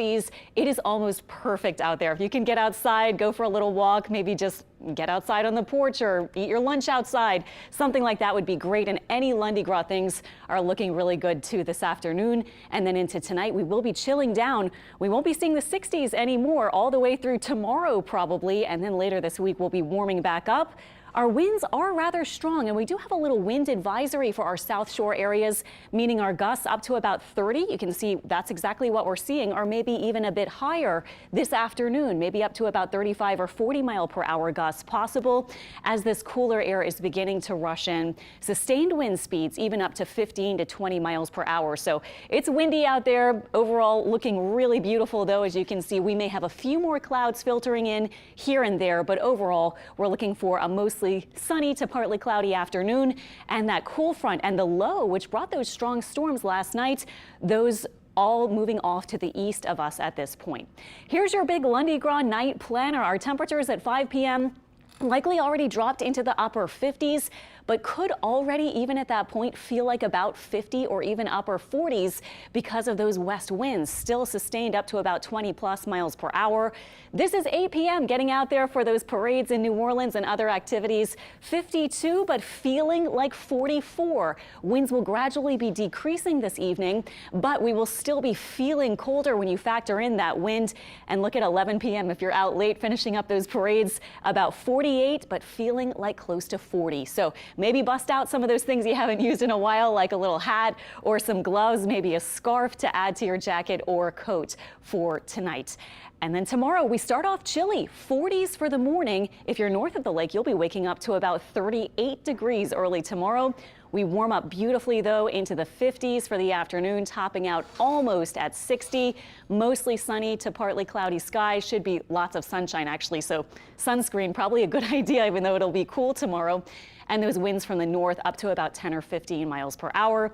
It is almost perfect out there. If you can get outside, go for a little walk, maybe just get outside on the porch or eat your lunch outside. Something like that would be great. And any Mardi Gras things are looking really good too this afternoon. And then into tonight, we will be chilling down. We won't be seeing the 60s anymore all the way through tomorrow probably. And then later this week, we'll be warming back up. Our winds are rather strong, and we do have a little wind advisory for our South Shore areas, meaning our gusts up to about 30. You can see that's exactly what we're seeing, or maybe even a bit higher this afternoon, maybe up to about 35 or 40 mile per hour gusts possible as this cooler air is beginning to rush in. Sustained wind speeds even up to 15 to 20 miles per hour. So it's windy out there. Overall, looking really beautiful, though. As you can see, we may have a few more clouds filtering in here and there, but overall, we're looking for a mostly sunny to partly cloudy afternoon, and that cool front and the low, which brought those strong storms last night, those all moving off to the east of us at this point. Here's your big Mardi Gras night planner. Our temperatures at 5 p.m. likely already dropped into the upper 50s, but could already, even at that point, feel like about 50 or even upper 40s because of those west winds still sustained up to about 20 plus miles per hour. This is 8 p.m. getting out there for those parades in New Orleans and other activities. 52, but feeling like 44. Winds will gradually be decreasing this evening, but we will still be feeling colder when you factor in that wind. And look at 11 p.m. if you're out late finishing up those parades, about 48, but feeling like close to 40. So maybe bust out some of those things you haven't used in a while, like a little hat or some gloves, maybe a scarf to add to your jacket or coat for tonight. And then tomorrow we start off chilly, 40s for the morning. If you're north of the lake, you'll be waking up to about 38 degrees early tomorrow. We warm up beautifully, though, into the 50s for the afternoon, topping out almost at 60. Mostly sunny to partly cloudy skies. Should be lots of sunshine, actually, so sunscreen probably a good idea, even though it'll be cool tomorrow. And those winds from the north up to about 10 or 15 miles per hour.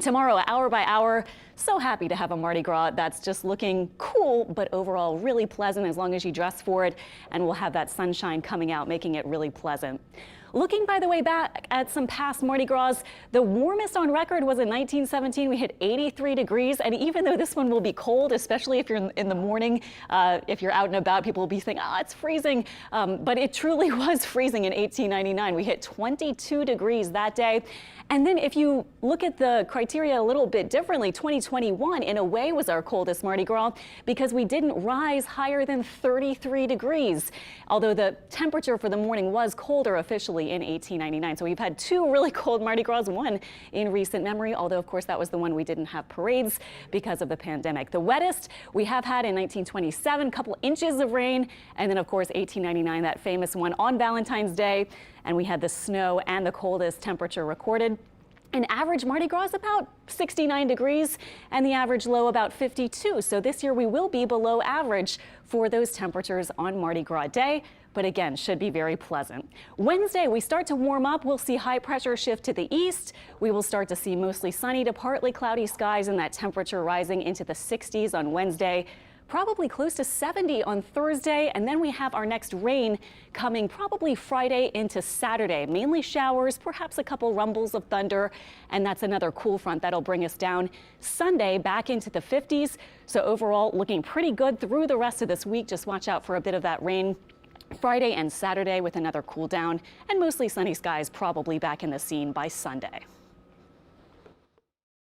Tomorrow, hour by hour, so happy to have a Mardi Gras that's just looking cool, but overall really pleasant as long as you dress for it. And we'll have that sunshine coming out, making it really pleasant. Looking, by the way, back at some past Mardi Gras, the warmest on record was in 1917. We hit 83 degrees. And even though this one will be cold, especially if you're in the morning, if you're out and about, people will be saying, oh, it's freezing. But it truly was freezing in 1899. We hit 22 degrees that day. And then if you look at the criteria a little bit differently, 2021 in a way was our coldest Mardi Gras because we didn't rise higher than 33 degrees, although the temperature for the morning was colder officially in 1899. So we've had two really cold Mardi Gras, one in recent memory, although of course that was the one we didn't have parades because of the pandemic. The wettest we have had in 1927, a couple inches of rain, and then of course 1899, that famous one on Valentine's Day, and we had the snow and the coldest temperature recorded. An average Mardi Gras is about 69 degrees and the average low about 52. So this year we will be below average for those temperatures on Mardi Gras Day, but again, should be very pleasant. Wednesday, we start to warm up. We'll see high pressure shift to the east. We will start to see mostly sunny to partly cloudy skies and that temperature rising into the 60s on Wednesday. Probably close to 70 on Thursday, and then we have our next rain coming probably Friday into Saturday. Mainly showers, perhaps a couple rumbles of thunder, and that's another cool front that'll bring us down Sunday back into the 50s. So overall, looking pretty good through the rest of this week. Just watch out for a bit of that rain Friday and Saturday with another cool down, and mostly sunny skies probably back in the scene by Sunday.